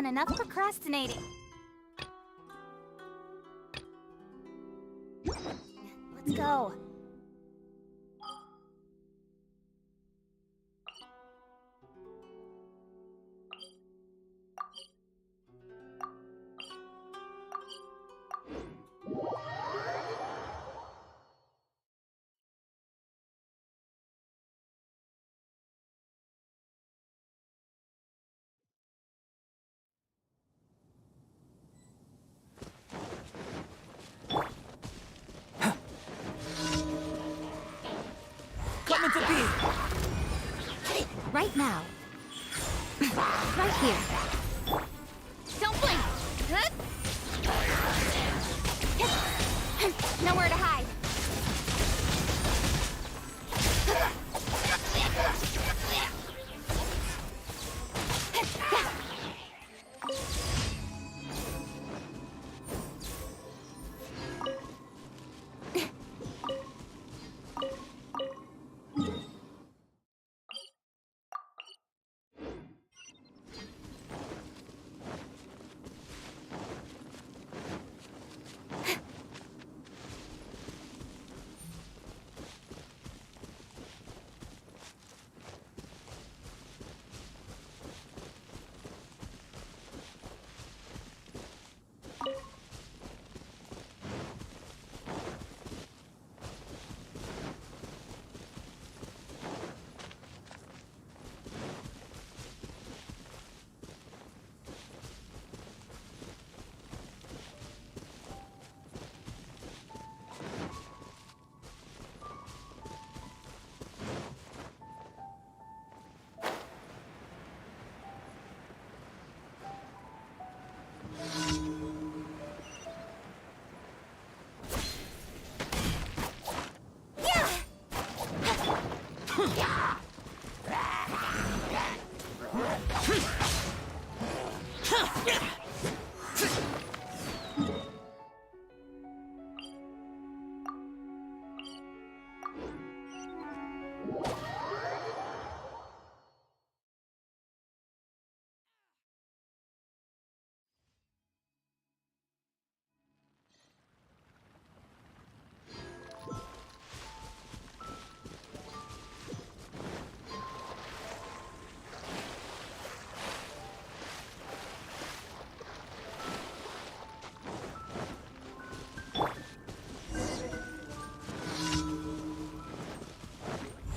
on, enough procrastinating. Let's go. Coming to be! Right now. Right here. Don't blink! Nowhere to hide.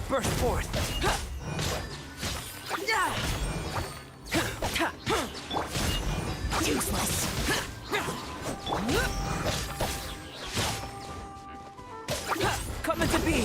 Burst forth! Useless. Coming to be!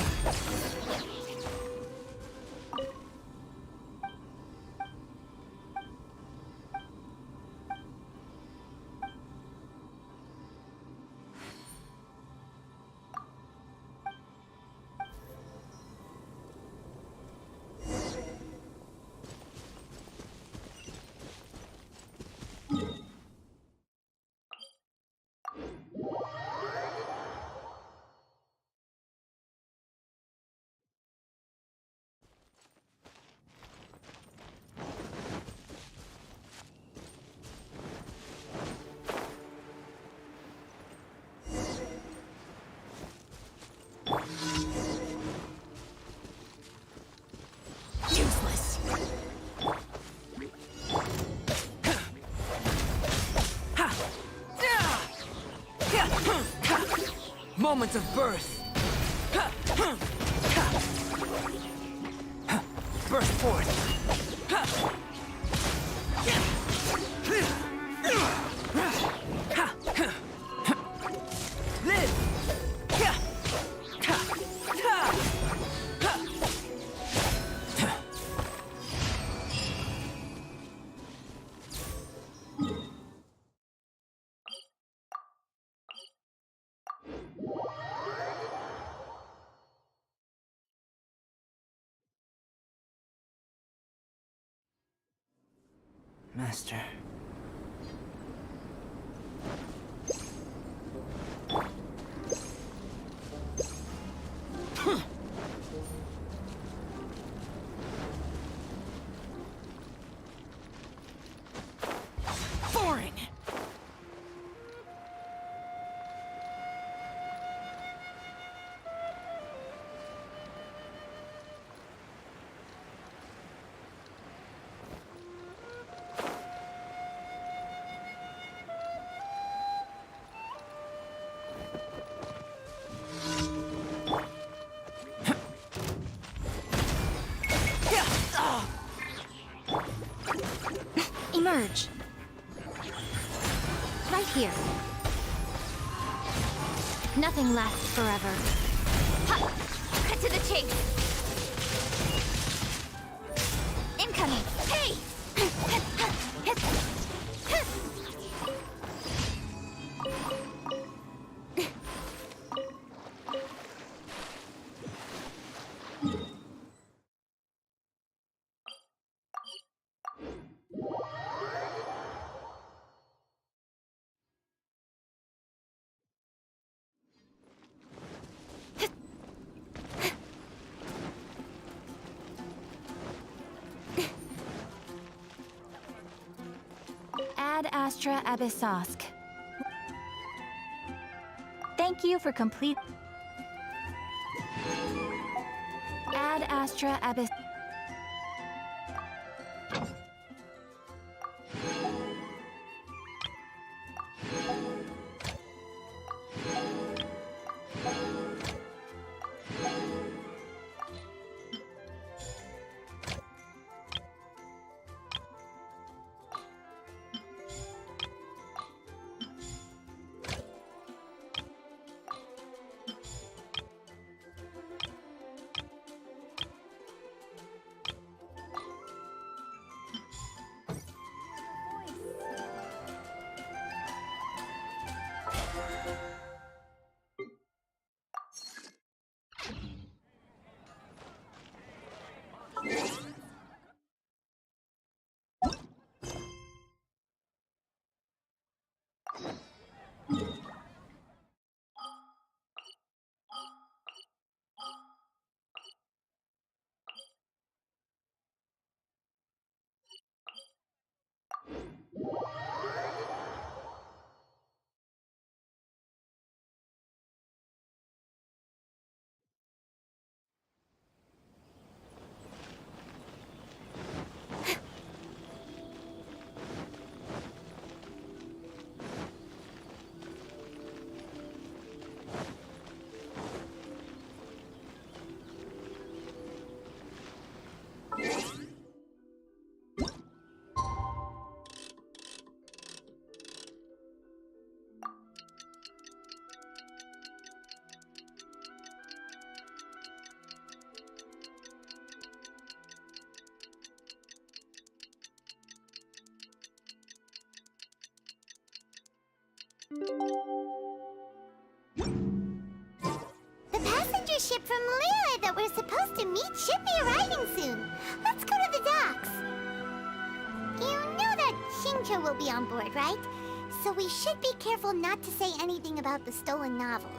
Useless. Moments of birth! Burst forth! Live! Master. Emerge. Right here. Nothing lasts forever. Ha! Cut to the chase. Incoming. Hey! Ad Astra Abyssosk. Thank you for complete. Ad Astra Abyss. The passenger ship from Lyra that we're supposed to meet should be arriving soon. Let's go to the docks. You know that Shincho will be on board, right? So we should be careful not to say anything about the stolen novels.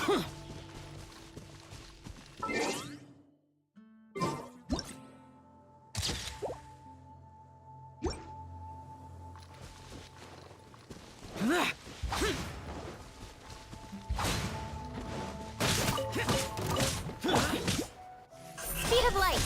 Speed of light.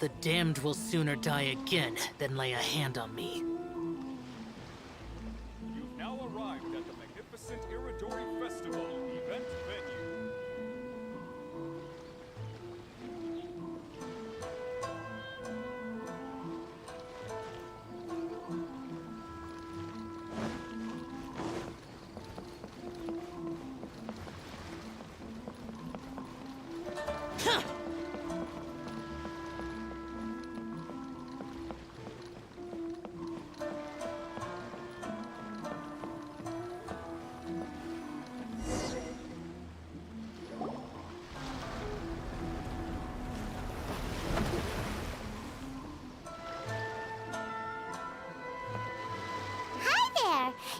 The damned will sooner die again than lay a hand on me. You've now arrived at the magnificent Iridori Festival event venue.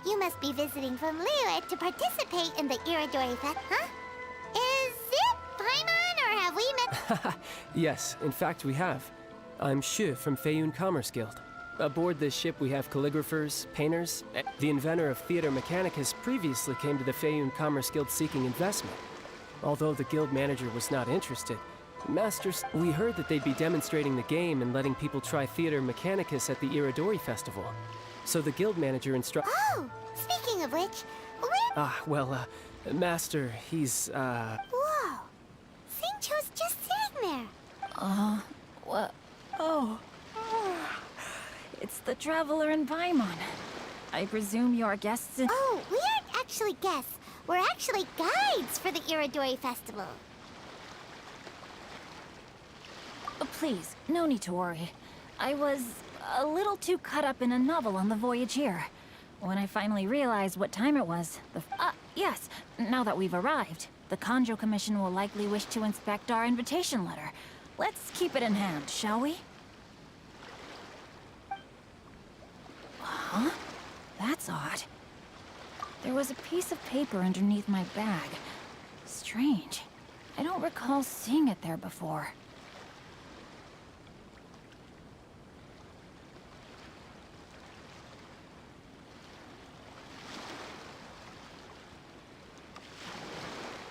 You must be visiting from Liyue to participate in the Iridori Fest, huh? Is it Paimon, or have we met? Yes, in fact we have. I'm Shu from Feiyun Commerce Guild. Aboard this ship we have calligraphers, painters. The inventor of Theater Mechanicus previously came to the Feiyun Commerce Guild seeking investment. Although the guild manager was not interested, we heard that they'd be demonstrating the game and letting people try Theater Mechanicus at the Iridori Festival. So the guild manager Oh, speaking of which, where... Master, he's, Whoa! Xingqiu's just sitting there. What? Oh. It's the Traveler in Paimon. I presume you're guests in... Oh, we aren't actually guests. We're actually guides for the Iridori Festival. Please, no need to worry. I was a little too caught up in a novel on the voyage here. When I finally realized what time it was, yes, now that we've arrived, the Kanjo Commission will likely wish to inspect our invitation letter. Let's keep it in hand, shall we? Huh? That's odd. There was a piece of paper underneath my bag. Strange. I don't recall seeing it there before.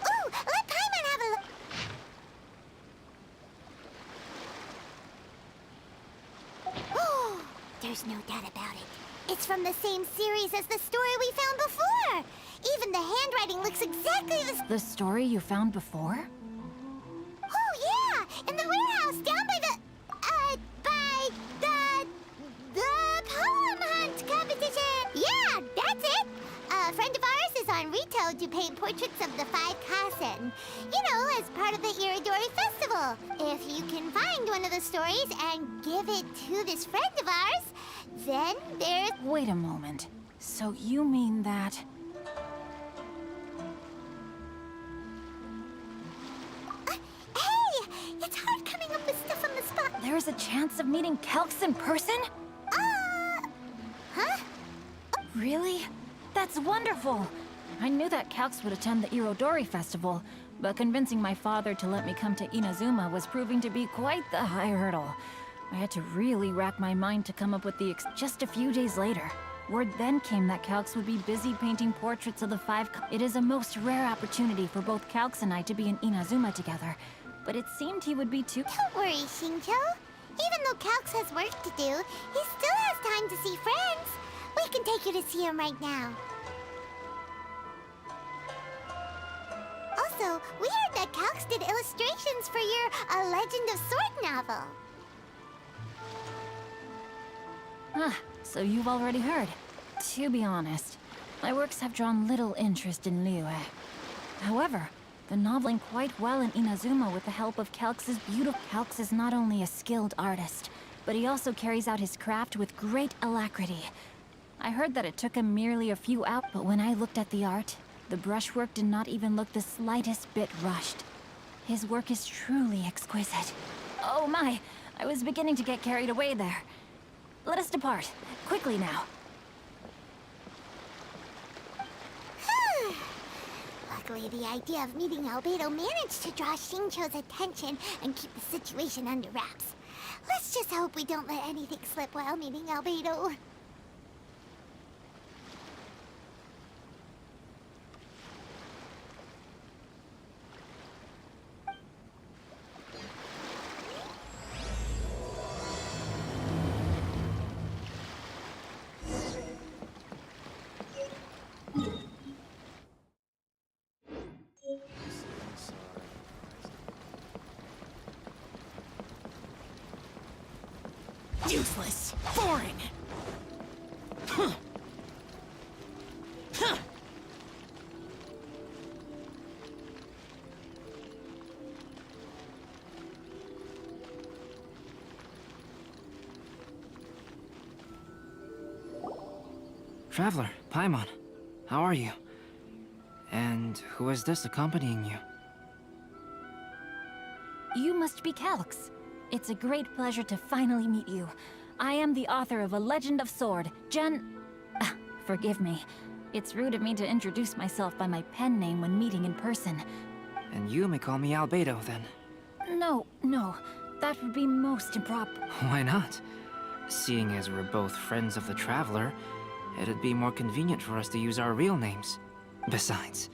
Ooh, let Paimon have a look. Oh, there's no doubt about it. It's from the same series as the story we found before. Even the handwriting looks exactly The story you found before? Oh, yeah! In the warehouse down by the poem hunt competition! Yeah, that's it! A friend of ours is on Rito to paint portraits of the 5 Kasen. You know, as part of the Iridori Festival. If you can find one of the stories and give it to this friend of ours, then there's... Wait a moment. So you mean that... Hey! It's hard coming up with stuff on the spot. There's a chance of meeting Calx in person? Huh? Really? That's wonderful! I knew that Calx would attend the Irodori Festival, but convincing my father to let me come to Inazuma was proving to be quite the high hurdle. I had to really rack my mind to come up with the just a few days later. Word then came that Calx would be busy painting portraits of the 5 It is a most rare opportunity for both Calx and I to be in Inazuma together, but it seemed he would be too... Don't worry, Xingqiu. Even though Calx has work to do, he still has time to see friends. We can take you to see him right now. Also, we heard that Calx did illustrations for your A Legend of Sword novel. Ah, so you've already heard. To be honest, my works have drawn little interest in Liyue. However, the noveling quite well in Inazuma with the help of Calx's beautiful... Calx is not only a skilled artist, but he also carries out his craft with great alacrity. I heard that it took him merely a few hours, but when I looked at the art, the brushwork did not even look the slightest bit rushed. His work is truly exquisite. Oh my, I was beginning to get carried away there. Let us depart, quickly now. Luckily, the idea of meeting Albedo managed to draw Xingqiu's attention and keep the situation under wraps. Let's just hope we don't let anything slip while meeting Albedo. Useless. Boring. Huh. Huh. Traveler, Paimon, how are you? And who is this accompanying you? You must be Calx. It's a great pleasure to finally meet you. I am the author of A Legend of Sword, forgive me. It's rude of me to introduce myself by my pen name when meeting in person. And you may call me Albedo, then. No, that would be most improper. Why not? Seeing as we're both friends of the Traveler, it'd be more convenient for us to use our real names. Besides,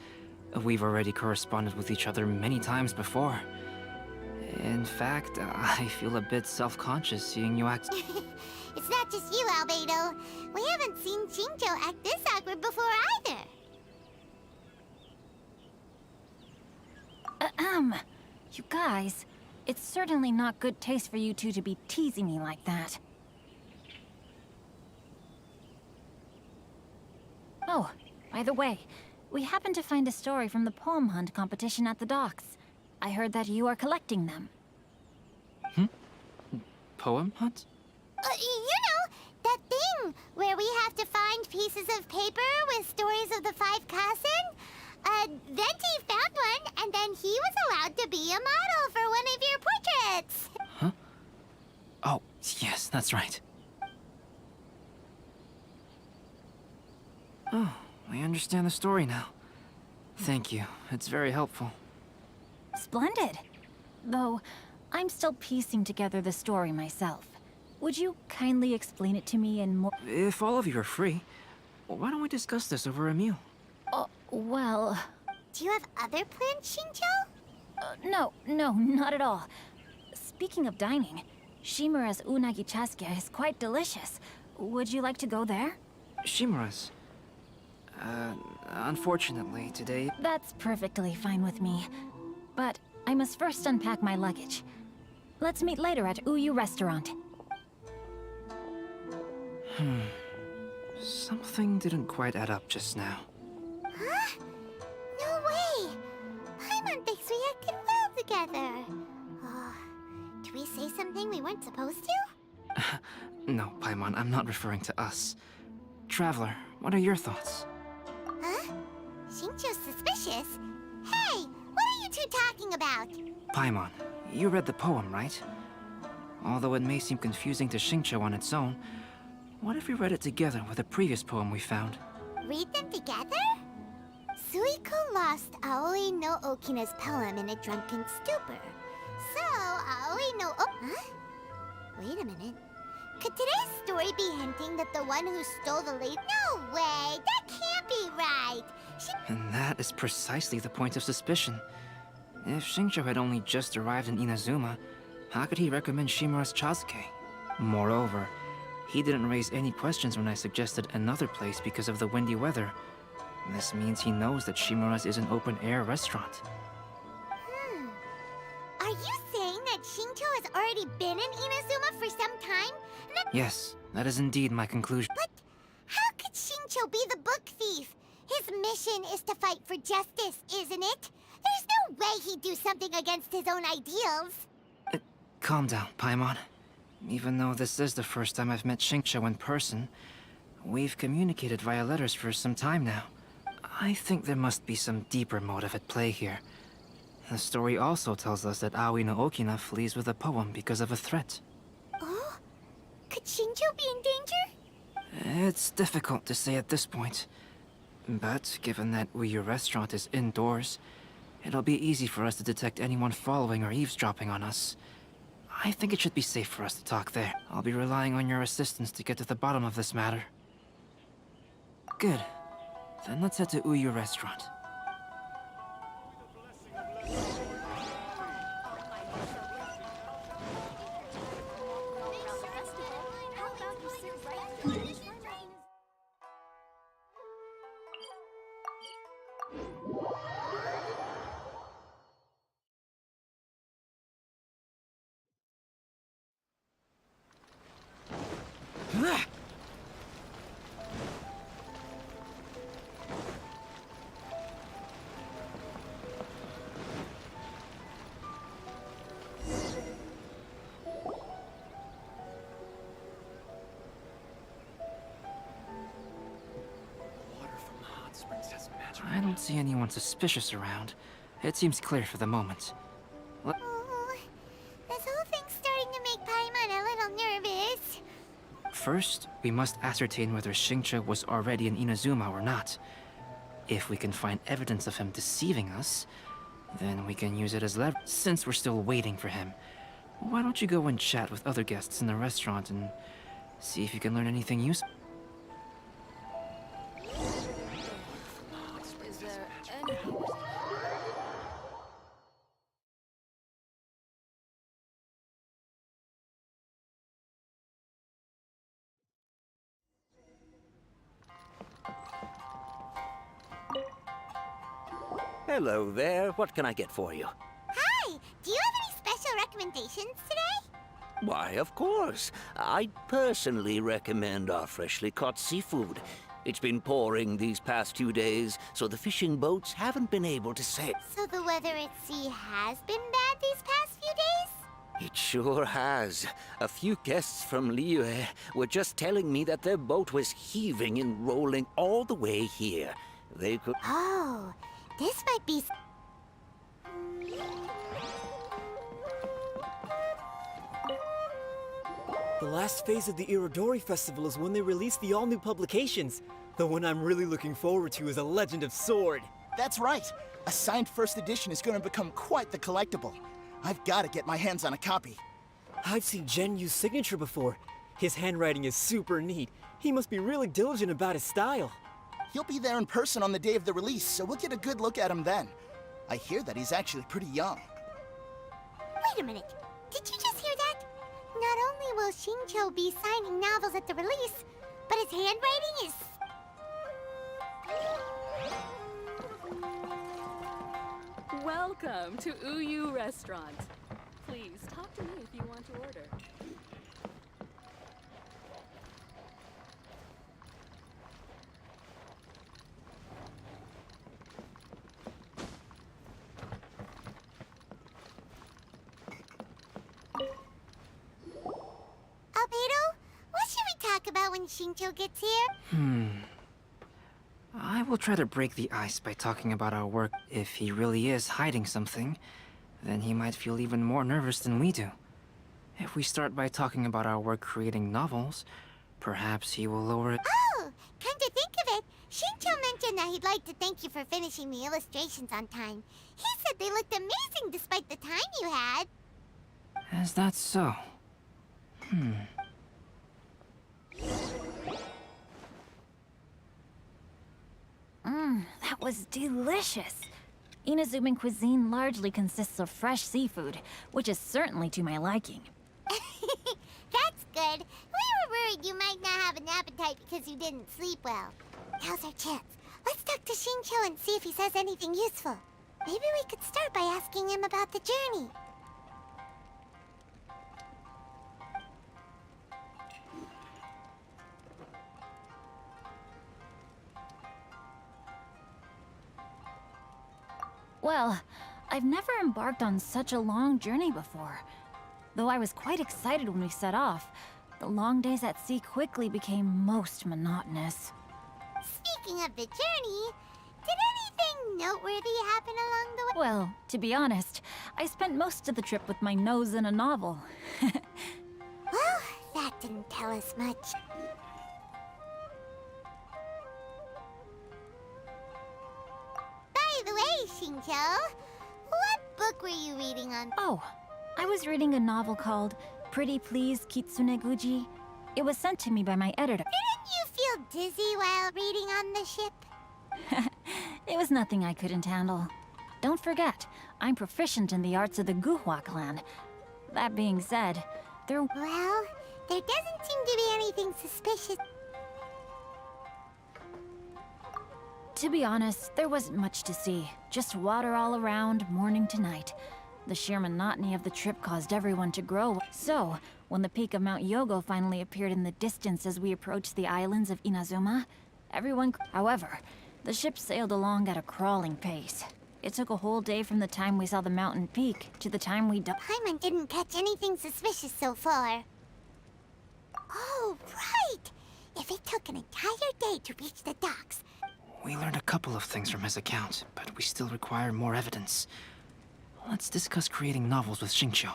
we've already corresponded with each other many times before. In fact, I feel a bit self-conscious seeing you act... It's not just you, Albedo. We haven't seen Shinjo act this awkward before either. You guys, it's certainly not good taste for you two to be teasing me like that. Oh, by the way, we happened to find a story from the poem hunt competition at the docks. I heard that you are collecting them. Poem hunt? You know, that thing where we have to find pieces of paper with stories of the five Kassen. Venti found one, and then he was allowed to be a model for one of your portraits. Huh? Oh, yes, that's right. Oh, I understand the story now. Thank you. It's very helpful. Splendid. Though, I'm still piecing together the story myself. Would you kindly explain it to me in more... If all of you are free, why don't we discuss this over a meal? Well... Do you have other plans, Shinjo? No, not at all. Speaking of dining, Shimura's unagi chasuke is quite delicious. Would you like to go there? Shimura's. Unfortunately, today... That's perfectly fine with me. But I must first unpack my luggage. Let's meet later at Uyu Restaurant. Something didn't quite add up just now. Huh? No way! Paimon thinks we acted well together. Oh, did we say something we weren't supposed to? No, Paimon, I'm not referring to us. Traveler, what are your thoughts? Huh? Shinjo's suspicious? Hey, what are you two talking about? Paimon, you read the poem, right? Although it may seem confusing to Shinjo on its own, what if we read it together with a previous poem we found? Read them together? Suiko lost Aoi no Okina's poem in a drunken stupor. So, Aoi no Huh? Wait a minute. Could today's story be hinting that the one who stole the lady... No way! That can't be right! And that is precisely the point of suspicion. If Shinjo had only just arrived in Inazuma, how could he recommend Shimura's Chasuke? Moreover, he didn't raise any questions when I suggested another place because of the windy weather. This means he knows that Shimura's is an open-air restaurant. Are you saying that Shinjo has already been in Inazuma for some time? Yes, that is indeed my conclusion. But how could Shinjo be the book thief? His mission is to fight for justice, isn't it? There's no way he'd do something against his own ideals. Calm down, Paimon. Even though this is the first time I've met Shinjo in person, we've communicated via letters for some time now. I think there must be some deeper motive at play here. The story also tells us that Aoi no Okina flees with a poem because of a threat. Oh? Could Shinjo be in danger? It's difficult to say at this point. But given that Uyu Restaurant is indoors, it'll be easy for us to detect anyone following or eavesdropping on us. I think it should be safe for us to talk there. I'll be relying on your assistance to get to the bottom of this matter. Good. Then let's head to Uyu Restaurant. I don't see anyone suspicious around. It seems clear for the moment. Oh, this whole thing's starting to make Paimon a little nervous. First, we must ascertain whether Shinjo was already in Inazuma or not. If we can find evidence of him deceiving us, then we can use it as leverage. Since we're still waiting for him, why don't you go and chat with other guests in the restaurant and See if you can learn anything useful. Is there any... Hello there. What can I get for you? Hi! Do you have any special recommendations today? Why, of course. I'd personally recommend our freshly caught seafood. It's been pouring these past few days, so the fishing boats haven't been able to sail. So the weather at sea has been bad these past few days? It sure has. A few guests from Liyue were just telling me that their boat was heaving and rolling all the way here. They could... Oh, this might be... The last phase of the Irodori Festival is when they release the all-new publications. The one I'm really looking forward to is A Legend of Sword. That's right. A signed first edition is going to become quite the collectible. I've got to get my hands on a copy. I've seen Gen Yu's signature before. His handwriting is super neat. He must be really diligent about his style. He'll be there in person on the day of the release, so we'll get a good look at him then. I hear that he's actually pretty young. Wait a minute. Did you just hear that? Not only will Shincho be signing novels at the release, but his handwriting is... Welcome to Uyu Restaurant. Please talk to me if you want to order. Albedo, what should we talk about when Shincho gets here? I will try to break the ice by talking about our work. If he really is hiding something, then he might feel even more nervous than we do. If we start by talking about our work creating novels, perhaps he will lower it. Oh, come to think of it, Shincho mentioned that he'd like to thank you for finishing the illustrations on time. He said they looked amazing despite the time you had. Is that so? That was delicious. Inazuman cuisine largely consists of fresh seafood, which is certainly to my liking. That's good. We were worried you might not have an appetite because you didn't sleep well. Now's our chance. Let's talk to Shincho and see if he says anything useful. Maybe we could start by asking him about the journey. Well, I've never embarked on such a long journey before. Though I was quite excited when we set off, the long days at sea quickly became most monotonous. Speaking of the journey, did anything noteworthy happen along the way? Well, to be honest, I spent most of the trip with my nose in a novel. Well, that didn't tell us much. By the way, Shincho, what book were you reading on? Oh, I was reading a novel called Pretty Please Kitsune Guji. It was sent to me by my editor. Didn't you feel dizzy while reading on the ship? It was nothing I couldn't handle. Don't forget, I'm proficient in the arts of the Guhua clan. That being said, Well, there doesn't seem to be anything suspicious. To be honest, there wasn't much to see. Just water all around, morning to night. The sheer monotony of the trip caused everyone to grow. So, when the peak of Mount Yogo finally appeared in the distance as we approached the islands of Inazuma, everyone... However, the ship sailed along at a crawling pace. It took a whole day from the time we saw the mountain peak to the time we Paimon didn't catch anything suspicious so far. Oh, right! If it took an entire day to reach the docks... We learned a couple of things from his account, but we still require more evidence. Let's discuss creating novels with Shincho.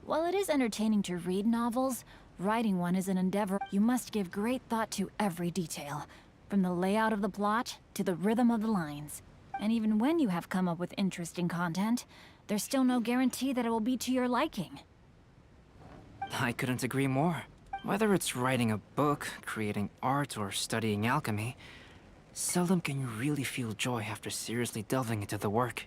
While it is entertaining to read novels, writing one is an endeavor. You must give great thought to every detail, from the layout of the plot to the rhythm of the lines. And even when you have come up with interesting content, there's still no guarantee that it will be to your liking. I couldn't agree more. Whether it's writing a book, creating art, or studying alchemy, seldom can you really feel joy after seriously delving into the work.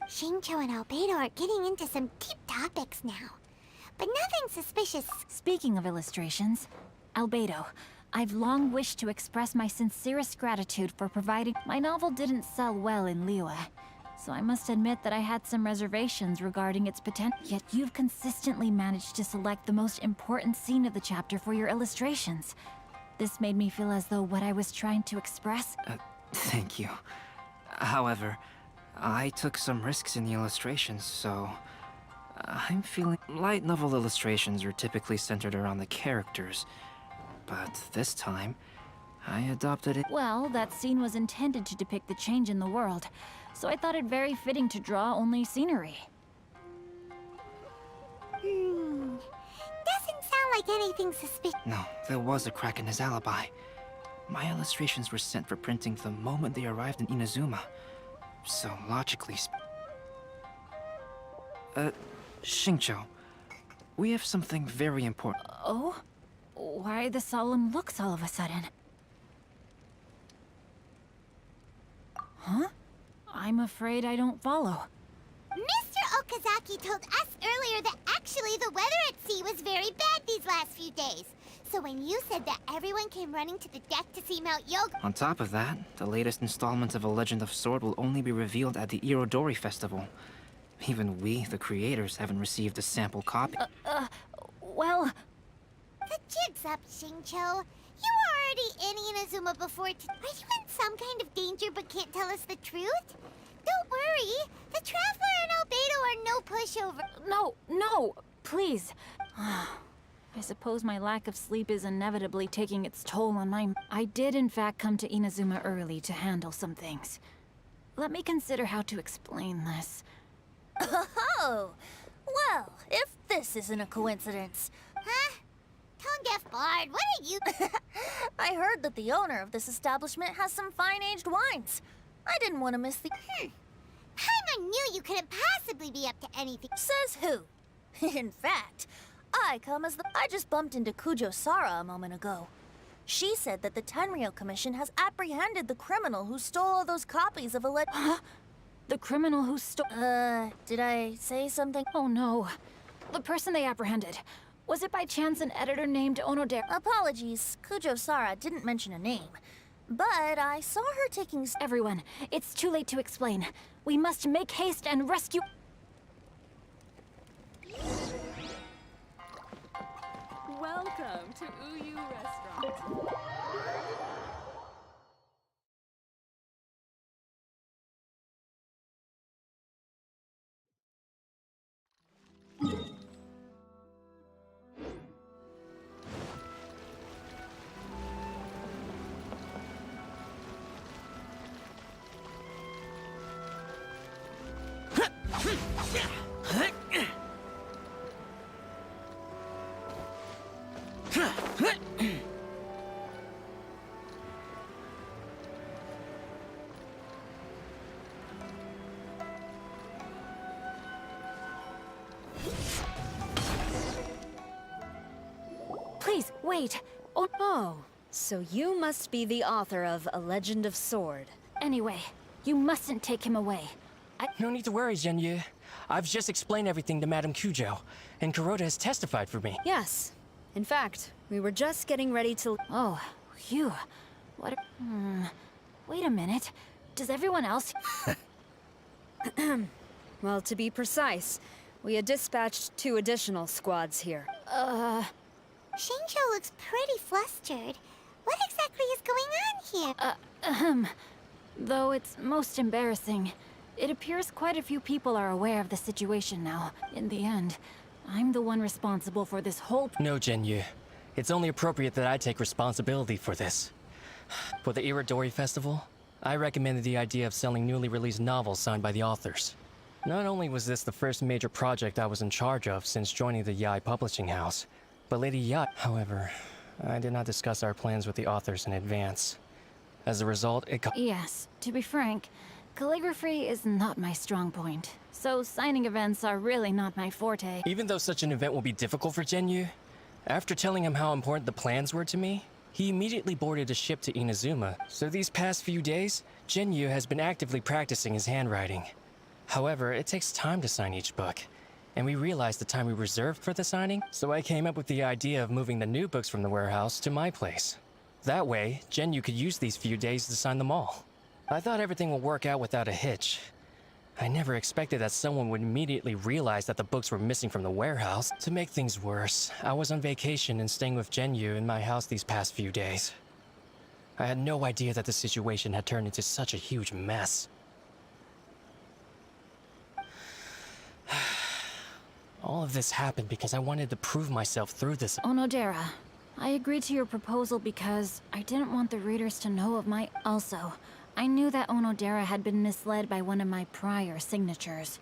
Xingqiu and Albedo are getting into some deep topics now. But nothing suspicious. Speaking of illustrations, Albedo, I've long wished to express my sincerest gratitude for providing. My novel didn't sell well in Liyue, so I must admit that I had some reservations regarding its potential. Yet you've consistently managed to select the most important scene of the chapter for your illustrations. This made me feel as though what I was trying to express... Thank you. However, I took some risks in the illustrations, so... I'm feeling... Light novel illustrations are typically centered around the characters, but this time, I adopted it... Well, that scene was intended to depict the change in the world, so I thought it very fitting to draw only scenery. Doesn't sound like anything suspicious. No, there was a crack in his alibi. My illustrations were sent for printing the moment they arrived in Inazuma. So logically Xingqiu, we have something very important. Oh? Why the solemn looks all of a sudden? Huh? I'm afraid I don't follow. Mr. Okazaki told us earlier that actually the weather at sea was very bad these last few days. So when you said that everyone came running to the deck to see Mount Yoga... On top of that, the latest installment of A Legend of Sword will only be revealed at the Irodori Festival. Even we, the creators, haven't received a sample copy. Well... The jig's up, Xingqiu. You were already in Inazuma before Are you in some kind of danger but can't tell us the truth? Don't worry. The Traveler and Albedo are no pushover. No, please. I suppose my lack of sleep is inevitably taking its toll on my... I did in fact come to Inazuma early to handle some things. Let me consider how to explain this. Oh, well, if this isn't a coincidence. Huh? Tone-deaf bard, what are you... I heard that the owner of this establishment has some fine-aged wines. I didn't want to miss the... Paimon knew you couldn't possibly be up to anything. Says who? In fact, I just bumped into Kujo Sara a moment ago. She said that the Tenryou Commission has apprehended the criminal who stole all those copies of Huh? The criminal who stole... did I say something? Oh no. The person they apprehended. Was it by chance an editor named Onodera? Apologies, Kujo Sara didn't mention a name. But I saw her taking... Everyone, it's too late to explain. We must make haste and rescue... Welcome to Uyu Restaurant. Please, wait. Oh, so you must be the author of A Legend of Sword. Anyway, you mustn't take him away. No need to worry, Zhenyu. I've just explained everything to Madame Kujo, and Kuroda has testified for me. Yes. In fact, we were just getting ready to... Oh, phew. What Wait a minute. Does everyone else... Well, to be precise, we had dispatched 2 additional squads here. Xingqiu looks pretty flustered. What exactly is going on here? Though it's most embarrassing, it appears quite a few people are aware of the situation now. In the end, I'm the one responsible for this whole... No, Zhenyu. It's only appropriate that I take responsibility for this. For the Irodori Festival, I recommended the idea of selling newly released novels signed by the authors. Not only was this the first major project I was in charge of since joining the Yae publishing house, but Lady Yae... However, I did not discuss our plans with the authors in advance. As a result, Yes, to be frank, Calligraphy is not my strong point, so signing events are really not my forte. Even though such an event will be difficult for Genyu, after telling him how important the plans were to me, he immediately boarded a ship to Inazuma. So these past few days, Genyu has been actively practicing his handwriting. However, it takes time to sign each book, and we realized the time we reserved for the signing, so I came up with the idea of moving the new books from the warehouse to my place. That way, Genyu could use these few days to sign them all. I thought everything would work out without a hitch. I never expected that someone would immediately realize that the books were missing from the warehouse. To make things worse, I was on vacation and staying with Genyu in my house these past few days. I had no idea that the situation had turned into such a huge mess. All of this happened because I wanted to prove myself through this. Onodera, I agreed to your proposal because I didn't want the readers to know of my... Also, I knew that Onodera had been misled by one of my prior signatures.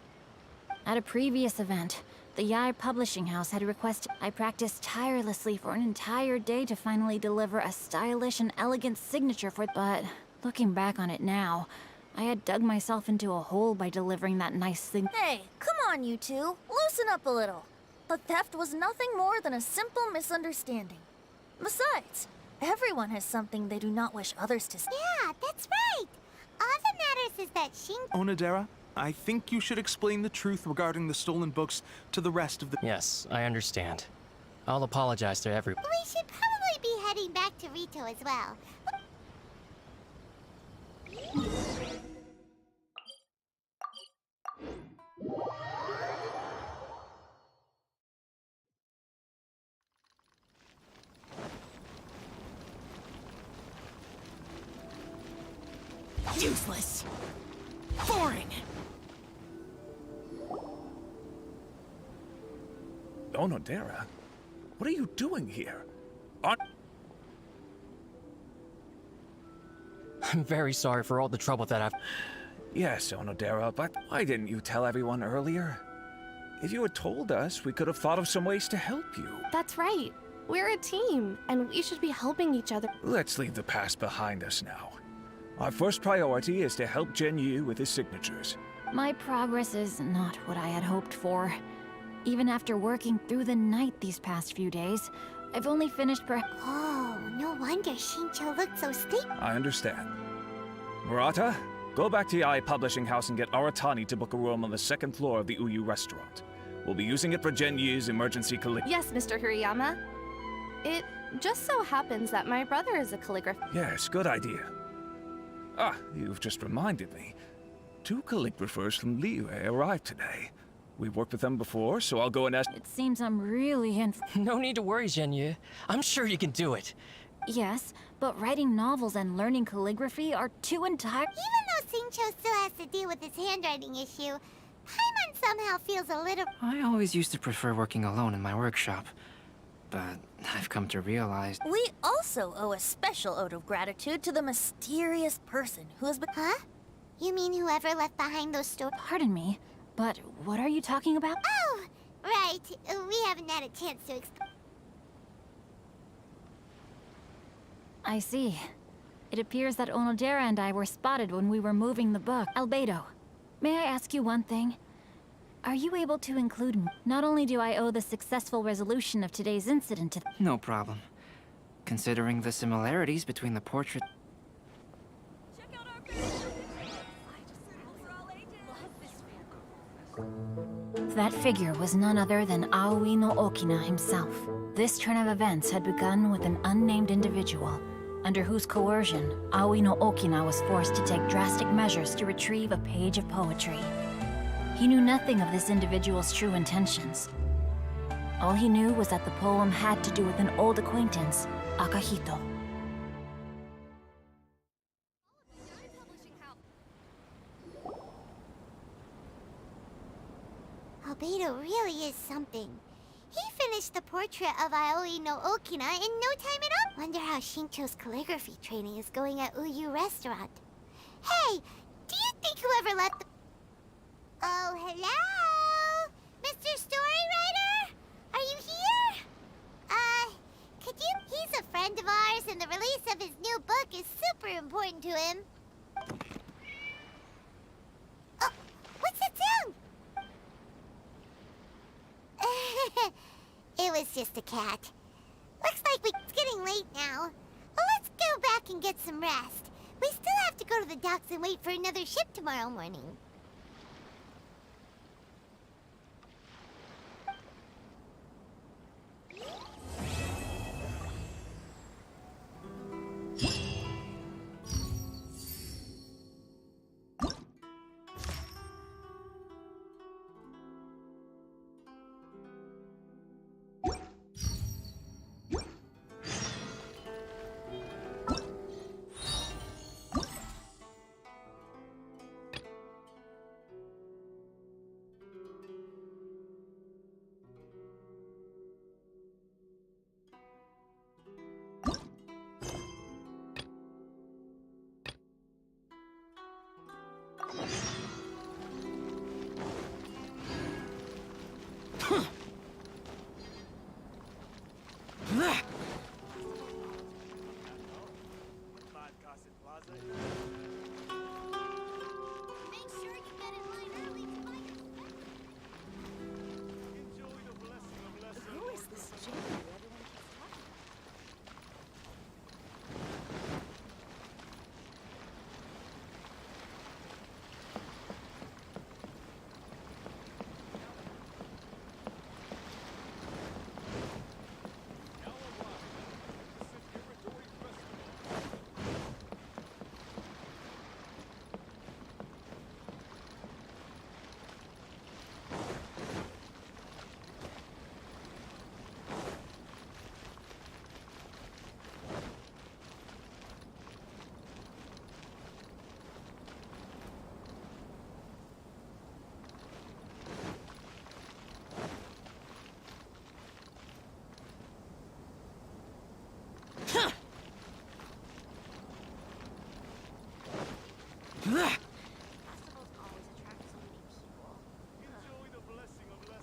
At a previous event, the Yai Publishing House had requested I practiced tirelessly for an entire day to finally deliver a stylish and elegant signature for... But, looking back on it now, I had dug myself into a hole by delivering that nice thing. Hey, come on, you two. Loosen up a little. The theft was nothing more than a simple misunderstanding. Besides, everyone has something they do not wish others to see. Yeah, that's right. All that matters is that Onodera, I think you should explain the truth regarding the stolen books to the rest of the... Yes, I understand. I'll apologize to everyone. We should probably be heading back to Rito as well. Useless. Boring. Onodera, what are you doing here? I'm very sorry for all the trouble that I've... Yes, Onodera, but why didn't you tell everyone earlier? If you had told us, we could have thought of some ways to help you. That's right. We're a team, and we should be helping each other. Let's leave the past behind us now. Our first priority is to help Genyu with his signatures. My progress is not what I had hoped for. Even after working through the night these past few days, I've only finished Oh, no wonder Shincho looked so sleepy. I understand. Murata, go back to Yai Publishing House and get Aratani to book a room on the second floor of the Uyu restaurant. We'll be using it for Genyu's emergency calligraphy. Yes, Mr. Hirayama. It just so happens that my brother is a calligrapher. Yes, good idea. Ah, you've just reminded me. 2 calligraphers from Liyue arrived today. We've worked with them before, so I'll go and ask... It seems I'm really in... No need to worry, Genyu. I'm sure you can do it. Yes, but writing novels and learning calligraphy are two entire... Even though Shincho still has to deal with his handwriting issue, Paimon somehow feels a little... I always used to prefer working alone in my workshop, but I've come to realize... We also owe a special ode of gratitude to the mysterious person who has been... Huh? You mean whoever left behind those stories? Pardon me, but what are you talking about? Oh, right. We haven't had a chance to explain. I see. It appears that Onodera and I were spotted when we were moving the book. Albedo, may I ask you one thing? Are you able to include me? Not only do I owe the successful resolution of today's incident to... No problem. Considering the similarities between the portrait... That figure was none other than Aoi no Okina himself. This turn of events had begun with an unnamed individual, under whose coercion, Aoi no Okina was forced to take drastic measures to retrieve a page of poetry. He knew nothing of this individual's true intentions. All he knew was that the poem had to do with an old acquaintance, Akahito. Albedo really is something. He finished the portrait of Aoi no Okina in no time at all. Wonder how Shincho's calligraphy training is going at Uyu Restaurant. Hey, do you think whoever let the... Oh, hello? Mr. Storywriter? Are you here? Could you... He's a friend of ours and the release of his new book is super important to him. just a cat. Looks like it's getting late now. Well, let's go back and get some rest. We still have to go to the docks and wait for another ship tomorrow morning.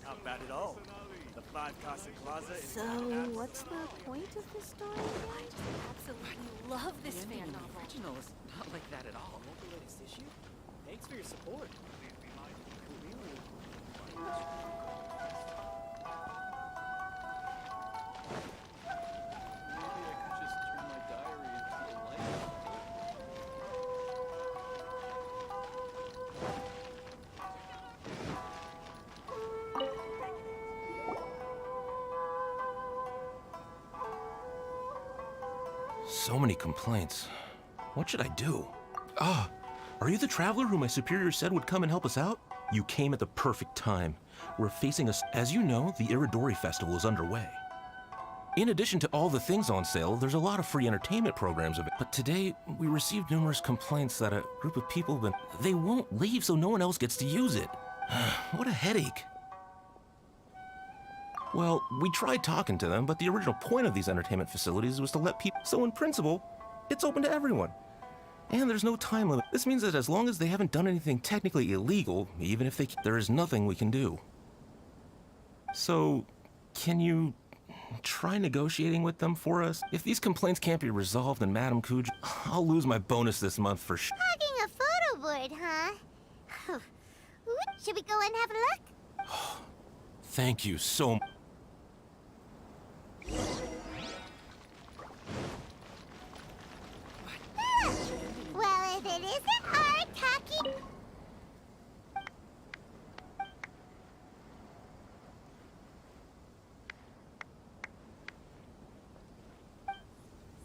Not bad at all. The 5 Casa Plaza is... So, what's the point of this story? I just absolutely love this fan novel. original is not like that at all. Want the latest issue? Thanks for your support. So many complaints. What should I do? Ah, are you the traveler who my superior said would come and help us out? You came at the perfect time. We're facing us. As you know, the Iridori Festival is underway. In addition to all the things on sale, there's a lot of free entertainment programs of it. But today, we received numerous complaints that a group of people they won't leave so no one else gets to use it. What a headache. Well, we tried talking to them, but the original point of these entertainment facilities was to let people... So in principle, it's open to everyone. And there's no time limit. This means that as long as they haven't done anything technically illegal, even if there is nothing we can do. So, can you try negotiating with them for us? If these complaints can't be resolved, then Madam Kuj, I'll lose my bonus this month for sure. Hogging a photo board, huh? Should we go and have a look? Thank you so much. Well, if it isn't our tacky...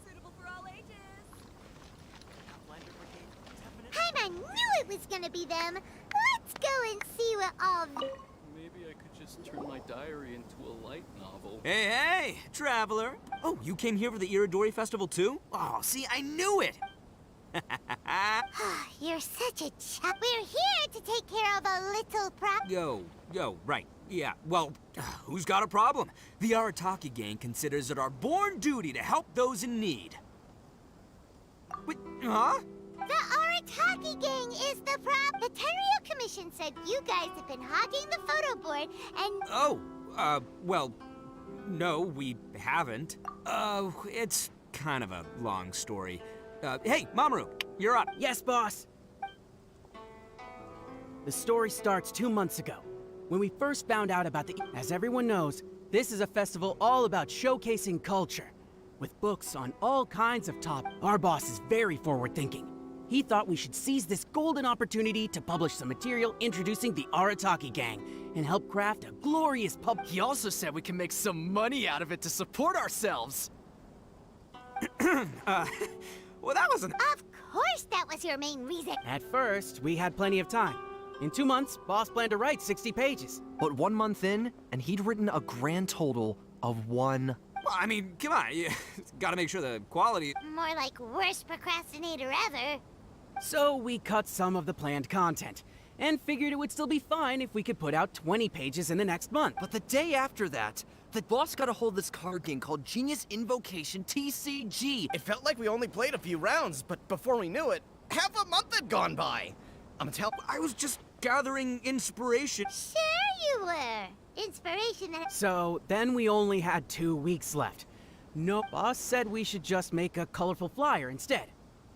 Suitable for all ages. I knew it was gonna be them. Let's go and see what all... Maybe I could just turn my diary into a light novel. Hey, hey, traveler. Oh, you came here for the Iridori Festival too? Oh, see, I knew it. You're such a chap. We're here to take care of a little Yo, right. Yeah, well, who's got a problem? The Arataki gang considers it our born duty to help those in need. Wait, huh? The Arataki gang is the The Tenryou Commission said you guys have been hogging the photo board and... Oh, well, no, we haven't. It's kind of a long story. Hey, Mamoru, you're up. Yes, boss. The story starts 2 months ago, when we first found out about As everyone knows, This is a festival all about showcasing culture, with books on all kinds of topics. Our boss is very forward-thinking. He thought we should seize this golden opportunity to publish some material introducing the Arataki gang and help craft a glorious pub. He also said we can make some money out of it to support ourselves. Well, that wasn't... Of course that was your main reason. At first, we had plenty of time. In 2 months, boss planned to write 60 pages. But 1 month in, and he'd written a grand total of 1. Well, I mean, come on, you gotta make sure the quality... More like worst procrastinator ever. So we cut some of the planned content, and figured it would still be fine if we could put out 20 pages in the next month. But the day after that, the boss got a hold of this card game called Genius Invocation TCG. It felt like we only played a few rounds, but before we knew it, half a month had gone by. I was just gathering inspiration. Sure you were. Inspiration that... So then we only had 2 weeks left. No, boss said we should just make a colorful flyer instead.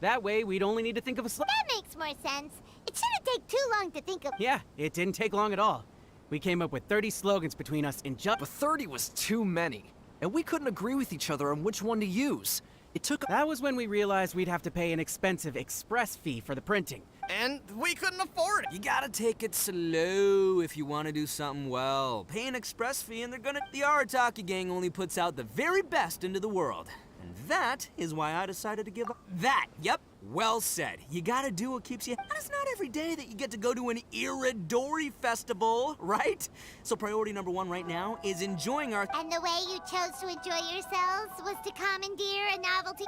That way, we'd only need to think of a That makes more sense. It shouldn't take too long to think of... Yeah, it didn't take long at all. We came up with 30 slogans between us in just... But 30 was too many, and we couldn't agree with each other on which one to use. It took... That was when we realized we'd have to pay an expensive express fee for the printing. And we couldn't afford it. You gotta take it slow if you want to do something well. Pay an express fee and they're gonna... The Arataki gang only puts out the very best into the world. And that is why I decided to give up. That, yep, well said. You gotta do what keeps you... And it's not every day that you get to go to an Iridori festival, right? So priority number 1 right now is enjoying our... And the way you chose to enjoy yourselves was to commandeer a novelty...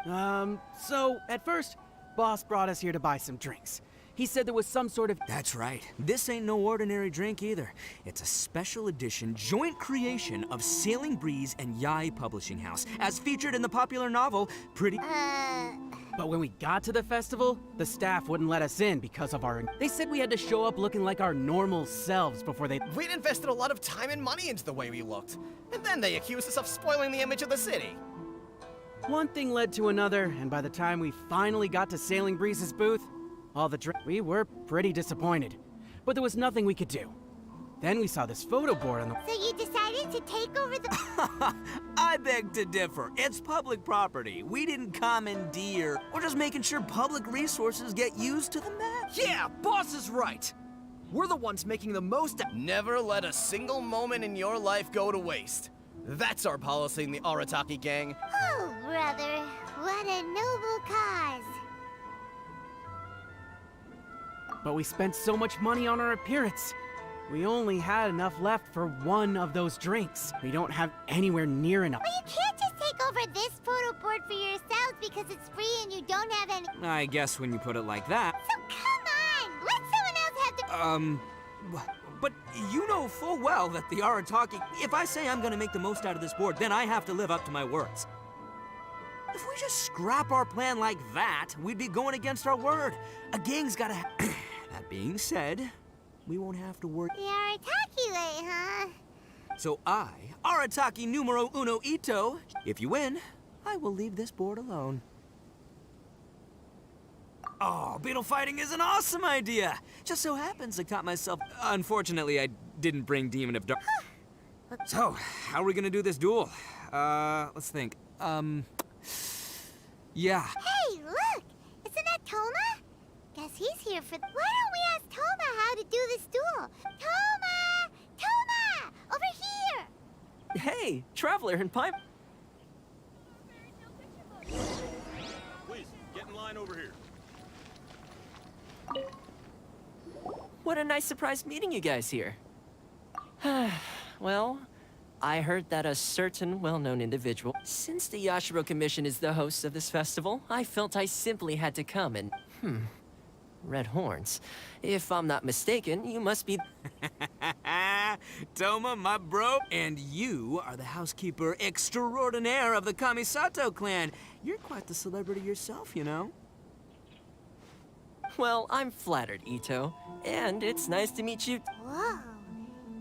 So, at first, boss brought us here to buy some drinks. He said there was some sort of... That's right. This ain't no ordinary drink either. It's a special edition joint creation of Sailing Breeze and Yai Publishing House, as featured in the popular novel, Pretty... But when we got to the festival, the staff wouldn't let us in because of our... They said we had to show up looking like our normal selves before they... We'd invested a lot of time and money into the way we looked. And then they accused us of spoiling the image of the city. One thing led to another, and by the time we finally got to Sailing Breeze's booth, all the we were pretty disappointed. But there was nothing we could do. Then we saw this photo board on the... So you decided to take over the... I beg to differ. It's public property. We didn't commandeer. We're just making sure public resources get used to the max. Yeah, boss is right. We're the ones making the most... Never let a single moment in your life go to waste. That's our policy in the Arataki gang. Oh, brother. What a noble cause. But we spent so much money on our appearance. We only had enough left for 1 of those drinks. We don't have anywhere near enough. Well, you can't just take over this photo board for yourselves because it's free and you don't have any... I guess when you put it like that... So come on! Let someone else have the... But you know full well that the Arataki... If I say I'm gonna make the most out of this board, then I have to live up to my words. If we just scrap our plan like that, we'd be going against our word. A gang's gotta That being said, we won't have to worry. The Arataki way, huh? So I, Arataki numero uno Ito, if you win, I will leave this board alone. Oh, beetle fighting is an awesome idea! Just so happens I caught myself... Unfortunately, I didn't bring Demon of Dark... So, how are we gonna do this duel? Let's think. Yeah. Hey, look! Isn't that Toma? Guess he's here for... Why don't we ask Toma how to do this duel? Toma! Toma! Over here! Hey, Traveler and Pipe. Please, get in line over here. What a nice surprise meeting you guys here. Well, I heard that a certain well-known individual... Since the Yashiro Commission is the host of this festival, I felt I simply had to come and... Red horns. If I'm not mistaken, you must be... Toma, my bro, and you are the housekeeper extraordinaire of the Kamisato clan. You're quite the celebrity yourself, you know. Well, I'm flattered, Ito. And it's nice to meet you. Whoa.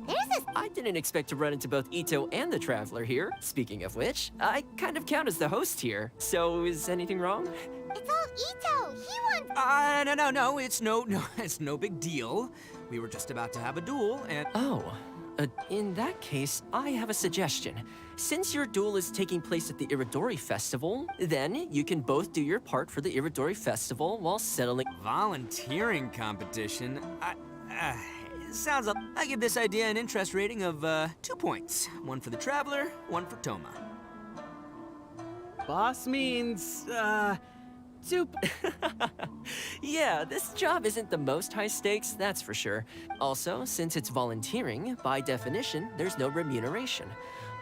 There's a... I didn't expect to run into both Ito and the Traveler here. Speaking of which, I kind of count as the host here. So, is anything wrong? It's all Ito. He wants... No, it's no big deal. We were just about to have a duel, and... Oh, In that case, I have a suggestion. Since your duel is taking place at the Iridori Festival, then you can both do your part for the Iridori Festival while settling. Volunteering competition? Sounds like I give this idea an interest rating of 2 points. One for the Traveler, one for Toma. Boss means, Yeah, this job isn't the most high stakes, that's for sure. Also, since it's volunteering, by definition, there's no remuneration.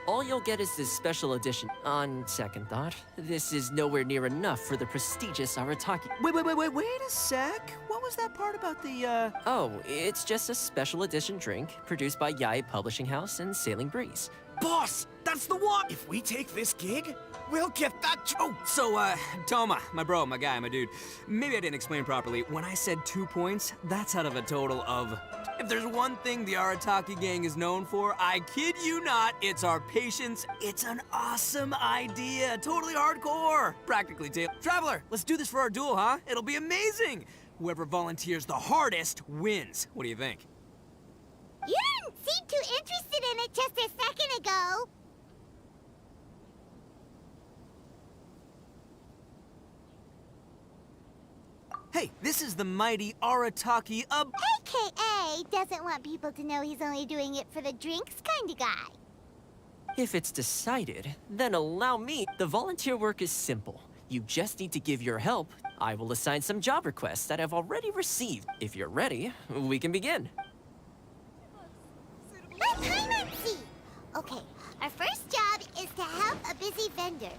All you'll get is this special edition. On second thought, this is nowhere near enough for the prestigious Arataki. Wait a sec. What was that part about the, Oh, it's just a special edition drink produced by Yae Publishing House and Sailing Breeze. Boss, that's the one! If we take this gig, we'll get that. Oh, so, Toma, my bro, my guy, my dude. Maybe I didn't explain properly. When I said 2 points, that's out of a total of. If there's one thing the Arataki gang is known for, I kid you not, it's our patience. It's an awesome idea. Totally hardcore. Practically, Traveler, let's do this for our duel, huh? It'll be amazing. Whoever volunteers the hardest wins. What do you think? You didn't seem too interested in it just a second ago. Hey, this is the mighty Arataki AKA doesn't want people to know he's only doing it for the drinks kind of guy. If it's decided, then allow me. The volunteer work is simple. You just need to give your help. I will assign some job requests that I've already received. If you're ready, we can begin. Let Paimon see. Okay, our first job is to help a busy vendor.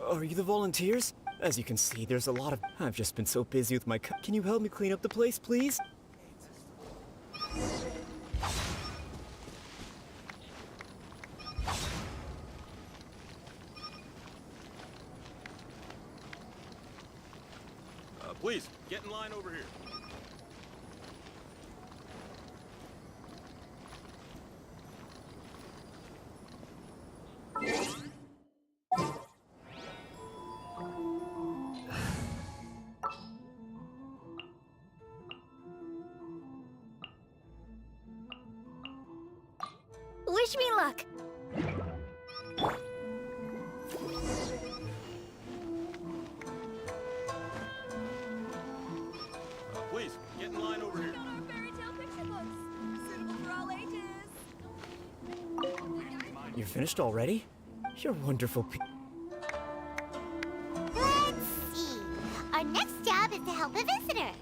Are you the volunteers? As you can see, there's a lot of... I've just been so busy with my... Can you help me clean up the place, please? Please, get in line over here. Wish me luck. Please, get in line over here. You're finished already? You're wonderful Let's see. Our next job is to help a visitor.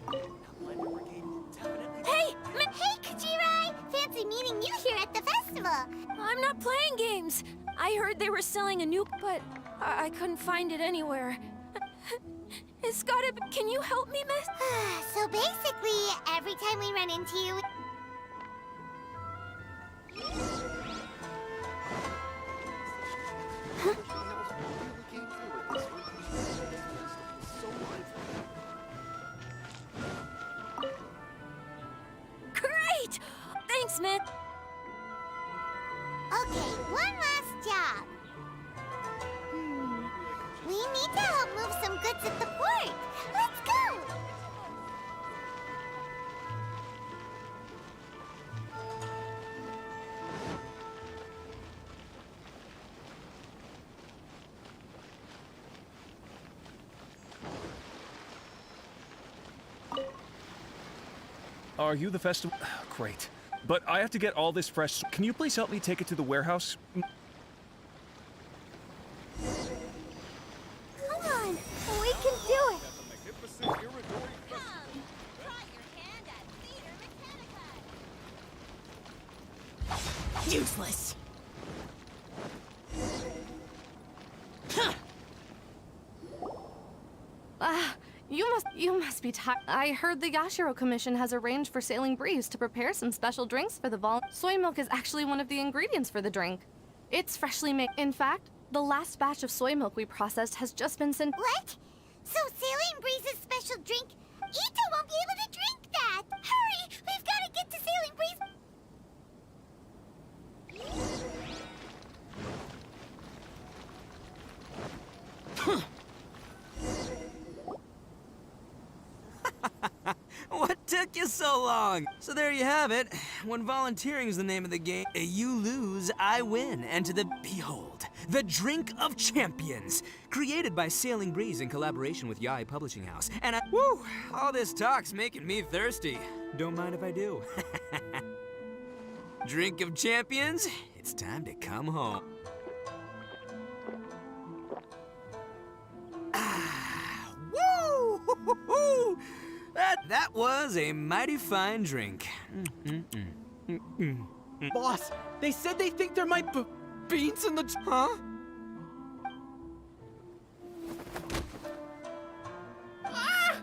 Hey, Hey, Kajirai! Fancy meeting you here at the festival. I'm not playing games. I heard they were selling a new, but I couldn't find it anywhere. It's gotta be. Can you help me, miss? So basically, every time we run into you... Great! Thanks, Miss. Okay, one last job. We need to help move some goods at the port. Let's go! Are you the festival? Great. But I have to get all this fresh. Can you please help me take it to the warehouse? Come on, we can do it. Useless. You must be tired. I heard the Yashiro Commission has arranged for Sailing Breeze to prepare some special drinks for the vol. Soy milk is actually one of the ingredients for the drink. It's freshly made. In fact, the last batch of soy milk we processed has just been sent. What? So Sailing Breeze's special drink? Ito won't be able to drink that! Hurry! We've got to get to Sailing Breeze! What took took you so long? So there you have it. When volunteering is the name of the game, you lose, I win. And to the behold, the Drink of Champions, created by Sailing Breeze in collaboration with Yai Publishing House. And woo, all this talk's making me thirsty. Don't mind if I do. Drink of Champions, it's time to come home. Woo! That was a mighty fine drink. Boss, they said they think there might be beans in the... Huh? Ah!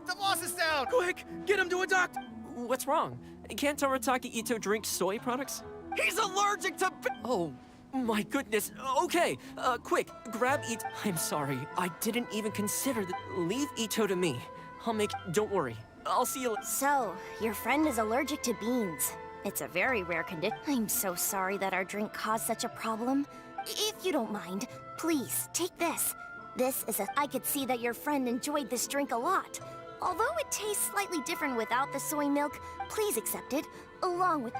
The boss is down! Quick, get him to a doctor! What's wrong? Can't Toritaki Ito drink soy products? He's allergic to... Oh, my goodness. Okay, quick, grab Ito. I'm sorry, I didn't even consider that. Leave Ito to me. I'll make... Don't worry. I'll see you... So, your friend is allergic to beans. It's a very rare condition. I'm so sorry that our drink caused such a problem. If you don't mind, please, take this. This is a... I could see that your friend enjoyed this drink a lot. Although it tastes slightly different without the soy milk, please accept it, along with...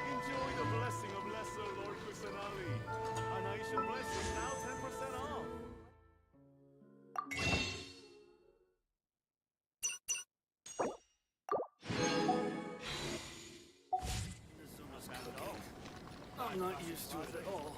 Enjoy the blessing of Lesser Lord Kusanali. An Aishan blessing now 10% off. I'm not used to it at all.